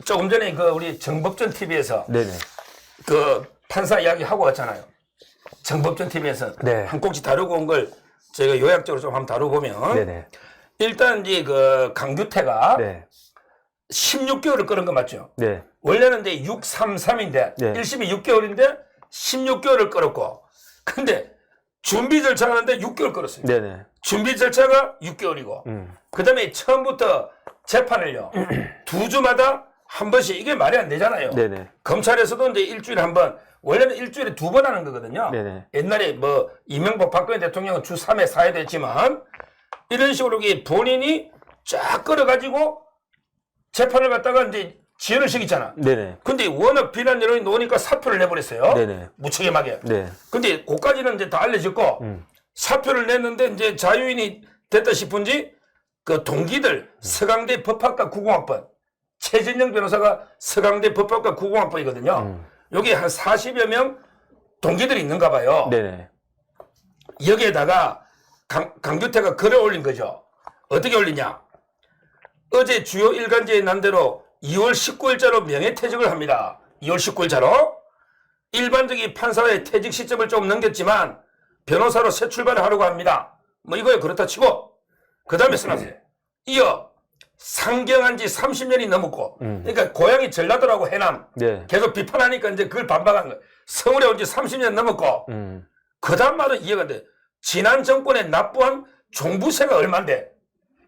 조금 전에 그 우리 정법전 TV에서 네네. 그 판사 이야기 하고 왔잖아요. 정법전 TV에서 네. 한 꼭지 다루고 온 걸 저희가 요약적으로 좀 한번 다뤄보면 네네. 일단 이제 그 강규태가 네. 16개월을 끌은 거 맞죠? 네. 원래는 이제 633인데 네. 1심이 6개월인데 16개월을 끌었고 근데 준비 절차가 하는데 6개월 끌었습니다. 네네. 준비 절차가 6개월이고 그 다음에 처음부터 재판을요 2주마다 한 번씩 이게 말이 안 되잖아요. 네네. 검찰에서도 이제 일주일에 한 번, 원래는 일주일에 2번 하는 거거든요. 네네. 옛날에 뭐 이명박 박근혜 대통령은 주 3회 4회도 했지만 이런 식으로 이게 본인이 쫙 끌어가지고 재판을 갖다가 이제 지연을 시키잖아. 네네. 근데 워낙 비난 여론이 놓으니까 사표를 내버렸어요. 네네. 무책임하게. 네. 근데 그까지는 이제 다 알려졌고 사표를 냈는데 이제 자유인이 됐다 싶은지 그 동기들 서강대 법학과 9공학번 최진영 변호사가 서강대 법학과 9공학번이거든요. 여기 한 40여 명 동기들이 있는가 봐요. 네네. 여기에다가 강규태가 글을 올린 거죠. 어떻게 올리냐. 어제 주요 일간지에 난 대로 2월 19일자로 명예퇴직을 합니다. 2월 19일자로. 일반적인 판사의 퇴직 시점을 좀 넘겼지만 변호사로 새 출발을 하려고 합니다. 뭐 이거에 그렇다 치고 그 다음에 써놨어요. 이어 상경한 지 30년이 넘었고 그러니까 고향이 전라도라고 해남 네. 계속 비판하니까 이제 그걸 반박한 거예요. 서울에 온 지 30년 넘었고 그 다음 말은 이해가 안 돼. 지난 정권에 납부한 종부세가 얼만데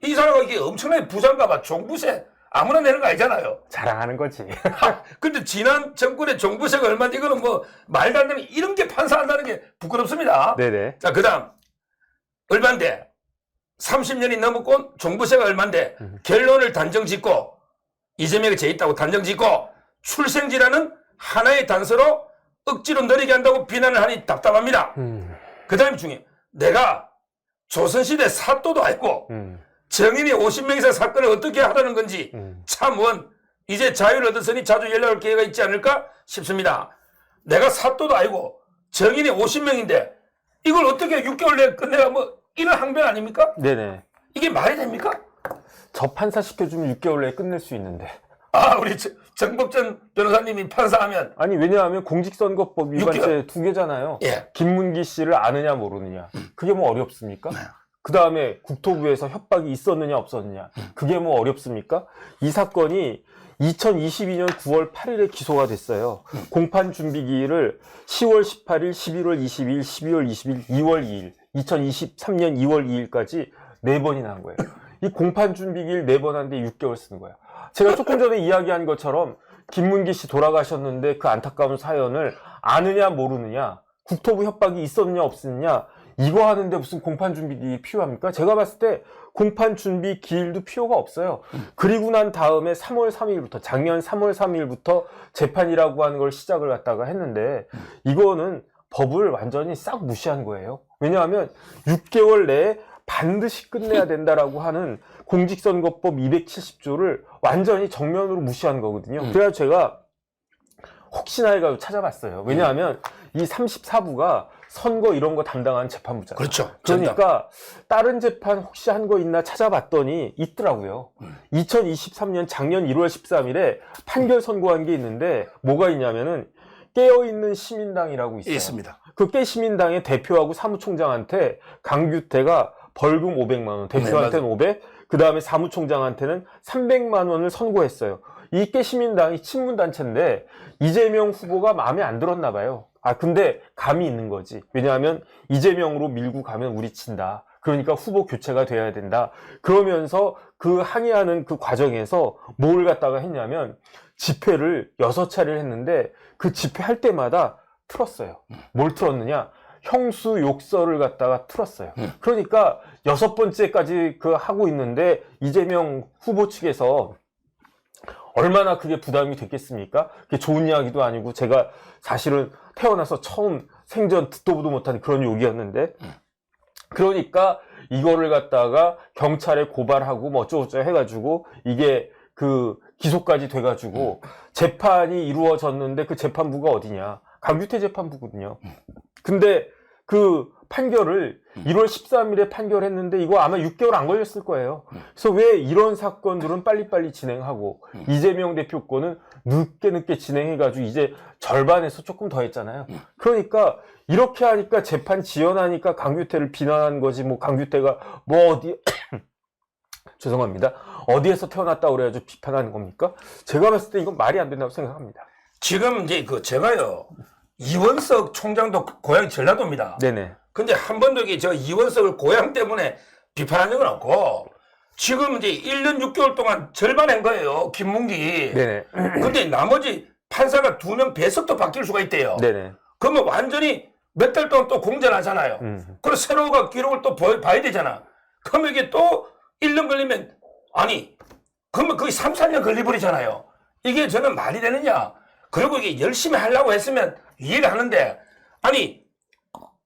이 사람은 이게 엄청나게 부자인가 봐. 종부세 아무나 내는 거 아니잖아요. 자랑하는 거지. 근데 지난 정권의 종부세가 얼마인데 이거는 뭐 말도 안 되는 이런 게 판사한다는 게 부끄럽습니다. 네네. 자, 그 다음 얼만데 30년이 넘었고 종부세가 얼만데 결론을 단정 짓고 이재명이 죄 있다고 단정 짓고 출생지라는 하나의 단서로 억지로 느리게 한다고 비난을 하니 답답합니다. 그 다음이 중요해. 내가 조선시대 사또도 알고 정인이 50명 이상 사건을 어떻게 하라는 건지 참원 이제 자유를 얻었으니 자주 연락할 기회가 있지 않을까 싶습니다. 내가 사또도 알고 정인이 50명인데 이걸 어떻게 6개월 내에 끝내라 뭐 이런 항변 아닙니까? 네네. 이게 말이 됩니까? 저 판사 시켜주면 6개월 내에 끝낼 수 있는데. 아, 우리 정법전 변호사님이 판사하면 아니, 왜냐하면 공직선거법 위반죄 2개잖아요. 예. 김문기 씨를 아느냐 모르느냐. 그게 뭐 어렵습니까? 그 다음에 국토부에서 협박이 있었느냐 없었느냐. 그게 뭐 어렵습니까? 이 사건이 2022년 9월 8일에 기소가 됐어요. 공판 준비기일을 10월 18일, 11월 22일, 12월 20일, 2월 2일, 2023년 2월 2일까지 4번이나 한 거예요. 이 공판 준비기일 4번 하는데 6개월 쓰는 거예요. 제가 조금 전에 이야기한 것처럼 김문기 씨 돌아가셨는데 그 안타까운 사연을 아느냐 모르느냐, 국토부 협박이 있었느냐 없었느냐, 이거 하는데 무슨 공판 준비 기일이 필요합니까? 제가 봤을 때 공판 준비 기일도 필요가 없어요. 그리고 난 다음에 3월 3일부터, 작년 3월 3일부터 재판이라고 하는 걸 시작을 갖다가 했는데 이거는 법을 완전히 싹 무시한 거예요. 왜냐하면 6개월 내에 반드시 끝내야 된다라고 하는 공직선거법 270조를 완전히 정면으로 무시한 거거든요. 그래서 제가 혹시나 해가지고 찾아봤어요. 왜냐하면 이 34부가 선거 이런 거 담당하는 재판부잖아요. 그렇죠. 그러니까 다른 재판 혹시 한 거 있나 찾아봤더니 있더라고요. 2023년 작년 1월 13일에 판결 선고한 게 있는데 뭐가 있냐면은 깨어있는 시민당이라고 있어요. 있습니다. 그 깨시민당의 대표하고 사무총장한테 강규태가 벌금 500만 원, 대표한테는 500, 그 다음에 사무총장한테는 300만 원을 선고했어요. 이 깨시민당이 친문단체인데 이재명 후보가 마음에 안 들었나 봐요. 근데 감이 있는 거지. 왜냐하면 이재명으로 밀고 가면 우리 친다. 그러니까 후보 교체가 돼야 된다. 그러면서 그 항의하는 그 과정에서 뭘 갖다가 했냐면 집회를 6차례를 했는데 그 집회할 때마다 틀었어요. 뭘 틀었느냐? 형수 욕설을 갖다가 틀었어요. 그러니까 6번째까지 그 하고 있는데 이재명 후보 측에서 얼마나 그게 부담이 됐겠습니까? 그게 좋은 이야기도 아니고 제가 사실은 태어나서 처음 생전 듣도 보도 못한 그런 욕이었는데 그러니까 이거를 갖다가 경찰에 고발하고 뭐 어쩌고저쩌고 해가지고 이게 그 기소까지 돼가지고 재판이 이루어졌는데 그 재판부가 어디냐? 강규태 재판부거든요. 근데 그 판결을 1월 13일에 판결했는데 이거 아마 6개월 안 걸렸을 거예요. 그래서 왜 이런 사건들은 빨리빨리 진행하고 이재명 대표 거는 늦게 진행해가지고 이제 절반에서 조금 더 했잖아요. 그러니까 이렇게 하니까 재판 지연하니까 강규태를 비난한 거지 뭐 강규태가 뭐 어디 죄송합니다. 어디에서 태어났다고 그래가지고 비판하는 겁니까? 제가 봤을 때 이건 말이 안 된다고 생각합니다. 지금 이제 제가요, 이원석 총장도 고향이 전라도입니다. 네네. 근데 한 번도 저 이원석을 고향 때문에 비판한 적은 없고, 지금 이제 1년 6개월 동안 절반한 거예요, 김문기. 네네. 근데 나머지 판사가 2명 배석도 바뀔 수가 있대요. 네네. 그러면 완전히 몇 달 동안 또 공전하잖아요. 그리고 새로가 기록을 또 봐야 되잖아. 그러면 이게 또 1년 걸리면, 아니, 그러면 거의 3, 4년 걸려버리잖아요. 이게 저는 말이 되느냐. 그리고 이게 열심히 하려고 했으면 이해를 하는데, 아니,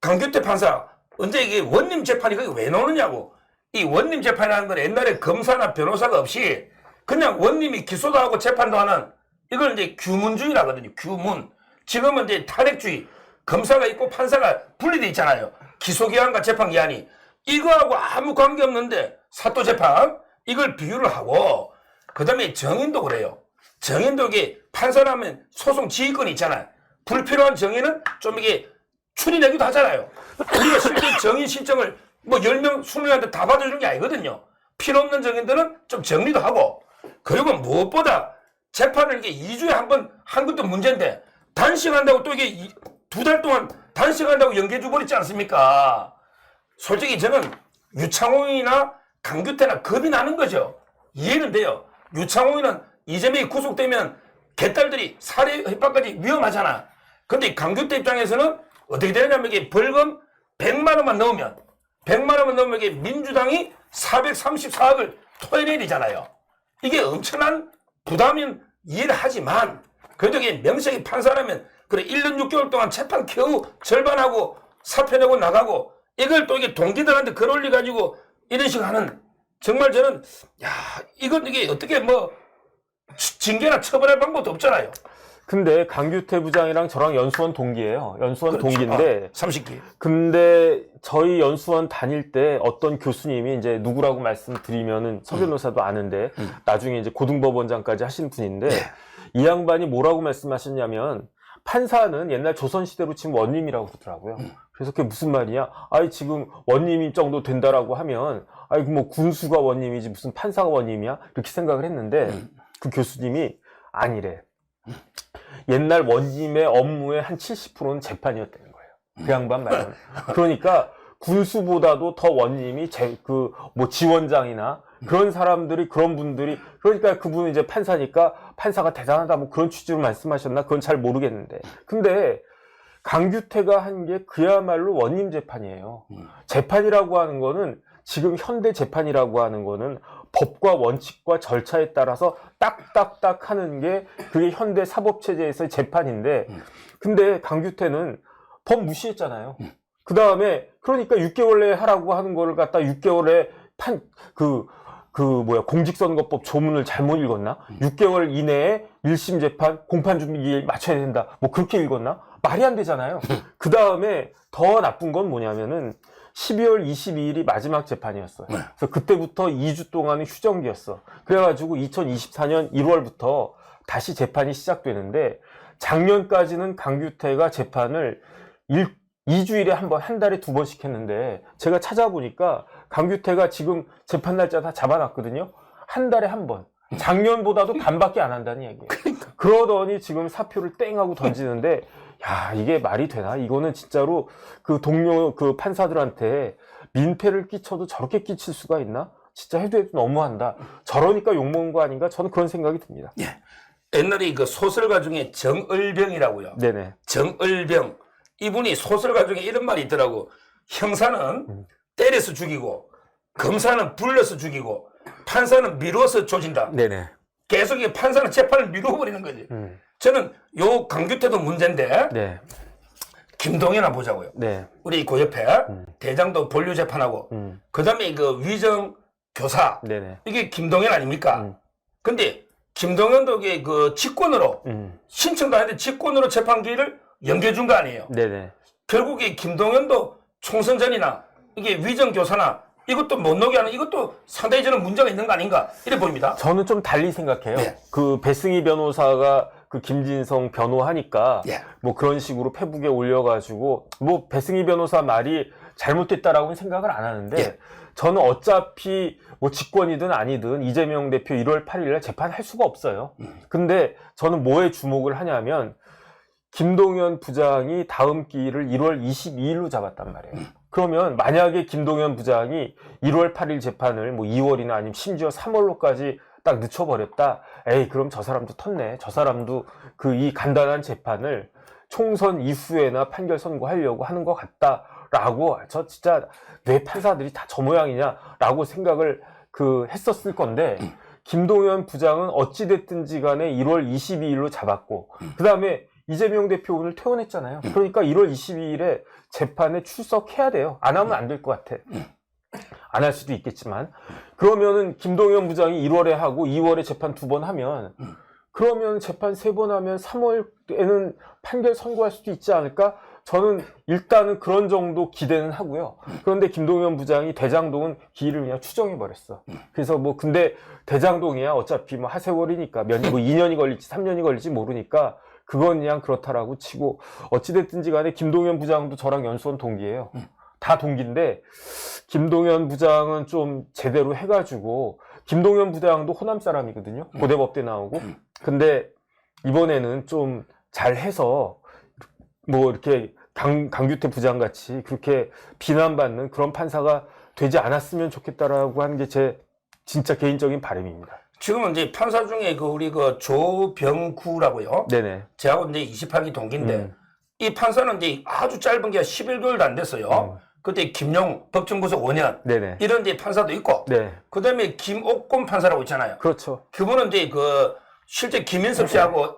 강규태 판사, 언제 이게 원님 재판이 거기 왜 나오느냐고. 이 원님 재판이라는 건 옛날에 검사나 변호사가 없이 그냥 원님이 기소도 하고 재판도 하는, 이걸 이제 규문주의라거든요. 규문. 지금은 이제 탄핵주의. 검사가 있고 판사가 분리돼 있잖아요. 기소기한과 재판기한이. 이거하고 아무 관계 없는데 사또재판 이걸 비유를 하고, 그 다음에 정인도 그래요. 정인도 이게 판사라면 소송 지휘권이 있잖아요. 불필요한 정인은 좀 이게 추리내기도 하잖아요. 우리가 실제 정인 신청을 뭐 10명, 20명한테 다 받아주는 게 아니거든요. 필요 없는 정인들은 좀 정리도 하고, 그리고 무엇보다 재판을 이게 2주에 한 번 한 것도 문제인데 단식한다고 또 이게 2달 동안 단식한다고 연기해 줘버리지 않습니까? 솔직히 저는 유창호이나 강규태나 겁이 나는 거죠. 이해는 돼요. 유창호이는 이재명이 구속되면 개딸들이 살해 협박까지 위험하잖아. 근데 강규태 입장에서는 어떻게 되냐면 이게 벌금 100만 원만 넣으면 이게 민주당이 434억을 토해내야 되잖아요. 이게 엄청난 부담은 이해를 하지만, 그래도 이게 명색이 판사라면 그래 1년 6개월 동안 재판 겨우 절반하고 사표 내고 나가고, 이걸 또 이게 동기들한테 글 올려가지고 이런 식으로 하는, 정말 저는 이건 이게 어떻게 뭐 징계나 처벌할 방법도 없잖아요. 근데 강규태 부장이랑 저랑 연수원 동기예요. 연수원 그렇죠. 동기인데 30기. 근데 저희 연수원 다닐 때 어떤 교수님이 이제 누구라고 말씀드리면은 서 변호사도 아는데 나중에 이제 고등법원장까지 하신 분인데 이 양반이 뭐라고 말씀하셨냐면, 판사는 옛날 조선시대로 치면 원님이라고 그러더라고요. 그래서 그게 무슨 말이냐? 아이, 지금 원님이 정도 된다라고 하면, 아이, 뭐 군수가 원님이지 무슨 판사가 원님이야? 이렇게 생각을 했는데, 그 교수님이 아니래. 옛날 원님의 업무의 한 70%는 재판이었다는 거예요. 그 양반 말은. 그러니까 군수보다도 더 원님이 뭐 지원장이나 그런 사람들이, 그런 분들이, 그러니까 그분은 이제 판사니까 판사가 대단하다 뭐 그런 취지로 말씀하셨나? 그건 잘 모르겠는데. 근데 강규태가 한 게 그야말로 원님 재판이에요. 재판이라고 하는 거는, 지금 현대 재판이라고 하는 거는 법과 원칙과 절차에 따라서 딱딱딱 하는 게 그게 현대 사법체제에서의 재판인데, 근데 강규태는 법 무시했잖아요. 그 다음에 그러니까 6개월 내에 하라고 하는 거를 갖다 6개월에 공직선거법 조문을 잘못 읽었나? 6개월 이내에 1심 재판 공판준비기일 맞춰야 된다. 뭐 그렇게 읽었나? 말이 안 되잖아요. 그 다음에 더 나쁜 건 뭐냐면은 12월 22일이 마지막 재판이었어요. 그래서 그때부터 2주 동안은 휴정기였어. 그래가지고 2024년 1월부터 다시 재판이 시작되는데, 작년까지는 강규태가 재판을 2주일에 한 번, 한 달에 2번씩 했는데, 제가 찾아보니까 강규태가 지금 재판 날짜 다 잡아놨거든요. 한 달에 한 번. 작년보다도 반밖에 안 한다는 얘기예요. 그러더니 지금 사표를 땡 하고 던지는데, 야, 이게 말이 되나? 이거는 진짜로 그 동료 그 판사들한테 민폐를 끼쳐도 저렇게 끼칠 수가 있나? 진짜 해도 너무한다. 저러니까 욕먹는 거 아닌가? 저는 그런 생각이 듭니다. 예. 옛날에 그 소설가 중에 정을병이라고요. 네네. 정을병. 이분이 소설가 중에 이런 말이 있더라고. 형사는 때려서 죽이고, 검사는 불러서 죽이고, 판사는 미루어서 조진다. 네네. 계속 이 판사는 재판을 미루어버리는 거지. 저는 요 강규태도 문제인데, 네. 김동연아 보자고요. 네. 우리 그 옆에 대장도 본류 재판하고, 그 다음에 그 위정 교사. 네네. 이게 김동연 아닙니까? 근데 김동연도 이게 그 직권으로 신청도 하는데 직권으로 재판 기일을 연기해 준 거 아니에요. 네네. 결국에 김동연도 총선 전이나 이게 위정 교사나 이것도 못 나게 하는 이것도 상당히 저는 문제가 있는 거 아닌가 이래 보입니다. 저는 좀 달리 생각해요. 네. 그 배승희 변호사가 그 김진성 변호하니까 예. 뭐 그런 식으로 페북에 올려가지고 뭐 배승희 변호사 말이 잘못됐다라고는 생각을 안 하는데 예. 저는 어차피 뭐 직권이든 아니든 이재명 대표 1월 8일에 재판할 수가 없어요. 근데 저는 뭐에 주목을 하냐면 김동연 부장이 다음 기일을 1월 22일로 잡았단 말이에요. 그러면 만약에 김동연 부장이 1월 8일 재판을 뭐 2월이나 아니면 심지어 3월로까지 딱 늦춰버렸다. 에이, 그럼 저 사람도 텄네. 저 사람도 그 이 간단한 재판을 총선 이후에나 판결 선고하려고 하는 것 같다라고 저 진짜 뇌 판사들이 다 저 모양이냐라고 생각을 했었을 건데 김동연 부장은 어찌됐든지 간에 1월 22일로 잡았고 그 다음에 이재명 대표 오늘 퇴원했잖아요. 그러니까 1월 22일에 재판에 출석해야 돼요. 안 하면 안 될 것 같아. 안 할 수도 있겠지만 그러면은 김동연 부장이 1월에 하고 2월에 재판 2번 하면 그러면 재판 3번 하면 3월에는 판결 선고할 수도 있지 않을까? 저는 일단은 그런 정도 기대는 하고요. 그런데 김동연 부장이 대장동은 기일을 그냥 추정해 버렸어. 그래서 뭐 근데 대장동이야 어차피 뭐 하세월이니까 뭐 2년이 걸릴지 3년이 걸릴지 모르니까 그건 그냥 그렇다라고 치고 어찌됐든지 간에 김동연 부장도 저랑 연수원 동기예요. 다 동기인데 김동연 부장은 좀 제대로 해가지고 김동연 부장도 호남 사람이거든요. 고대법대 나오고. 근데 이번에는 좀 잘해서 뭐 이렇게 강규태 부장같이 그렇게 비난받는 그런 판사가 되지 않았으면 좋겠다라고 하는 게 제 진짜 개인적인 바람입니다. 지금은 이제 판사 중에 우리 조병구라고요. 네네. 저하고 이제 28기 동기인데 이 판사는 이제 아주 짧은 게 11개월도 안 됐어요. 그때 김용 법정구속 5년 네네. 이런 데 판사도 있고 네. 그다음에 김옥곤 판사라고 있잖아요. 그렇죠. 그분은 이제 실제 김인섭 씨하고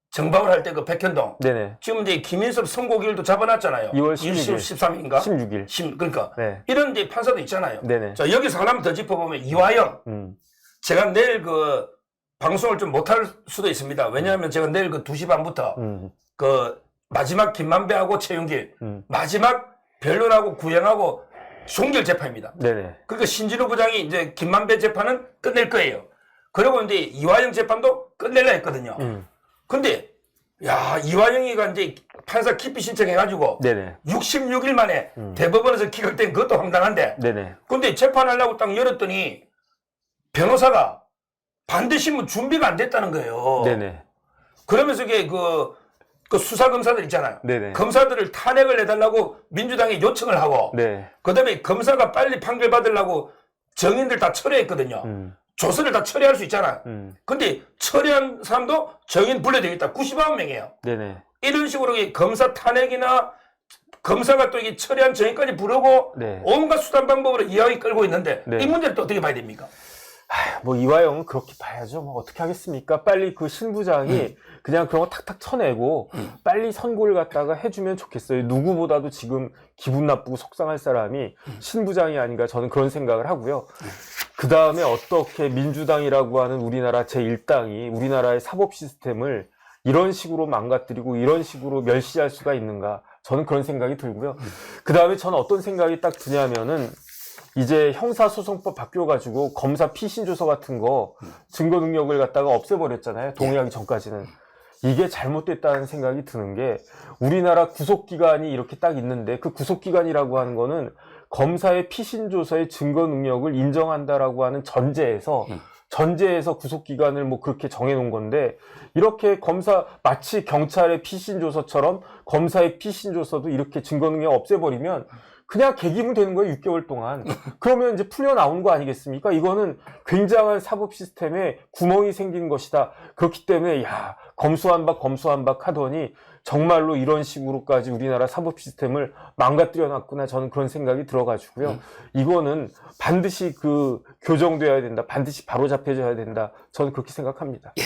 정박을 할 때 백현동 네네. 지금 이제 김인섭 선고기일도 잡아놨잖아요. 2월 16일. 13일인가? 16일. 그러니까 네. 이런 이제 판사도 있잖아요. 네네. 자, 여기서 하나만 더 짚어보면 이화영 제가 내일 방송을 좀 못할 수도 있습니다. 왜냐하면 제가 내일 2시 반부터 마지막 김만배하고 최윤길 마지막 변론하고 구형하고 종결 재판입니다. 네네. 그러니까 신진우 부장이 이제 김만배 재판은 끝낼 거예요. 그리고 이제 이화영 재판도 끝낼라 했거든요. 근데 야, 이화영이가 이제 판사 기피 신청해가지고 네네. 66일 만에 대법원에서 기각된 그것도 황당한데. 네네. 근데 재판하려고 딱 열었더니 변호사가 반대신문 준비가 안 됐다는 거예요. 네네. 그러면서 이게 그 수사검사들 있잖아요. 네네. 검사들을 탄핵을 해달라고 민주당에 요청을 하고. 네. 그 다음에 검사가 빨리 판결 받으려고 정인들 다 철회했거든요. 조서를 다 처리할 수 있잖아. 근데 처리한 사람도 정인 불러되겠다. 99명이에요. 네네. 이런 식으로 검사 탄핵이나 검사가 또 이게 처리한 정인까지 부르고 네. 온갖 수단 방법으로 이야기 끌고 있는데 네. 이 문제를 또 어떻게 봐야 됩니까? 뭐 이화영은 그렇게 봐야죠. 뭐 어떻게 하겠습니까? 빨리 그 신부장이 그냥 그런 거 탁탁 쳐내고 빨리 선고를 갖다가 해주면 좋겠어요. 누구보다도 지금 기분 나쁘고 속상할 사람이 신부장이 아닌가 저는 그런 생각을 하고요. 그 다음에 어떻게 민주당이라고 하는 우리나라 제1당이 우리나라의 사법 시스템을 이런 식으로 망가뜨리고 이런 식으로 멸시할 수가 있는가 저는 그런 생각이 들고요. 그 다음에 저는 어떤 생각이 딱 드냐면은 이제 형사소송법 바뀌어가지고 검사 피신조서 같은 거 증거 능력을 갖다가 없애버렸잖아요. 동의하기 전까지는. 이게 잘못됐다는 생각이 드는 게 우리나라 구속기관이 이렇게 딱 있는데 그 구속기관이라고 하는 거는 검사의 피신조서의 증거 능력을 인정한다라고 하는 전제에서 구속기관을 뭐 그렇게 정해놓은 건데 이렇게 마치 경찰의 피신조서처럼 검사의 피신조서도 이렇게 증거 능력 없애버리면 그냥 계기문 되는 거예요, 6개월 동안. 그러면 이제 풀려 나오는 거 아니겠습니까? 이거는 굉장한 사법 시스템에 구멍이 생긴 것이다. 그렇기 때문에, 검수한박 하더니 정말로 이런 식으로까지 우리나라 사법 시스템을 망가뜨려 놨구나. 저는 그런 생각이 들어가지고요. 이거는 반드시 교정돼야 된다. 반드시 바로잡혀져야 된다. 저는 그렇게 생각합니다. 예.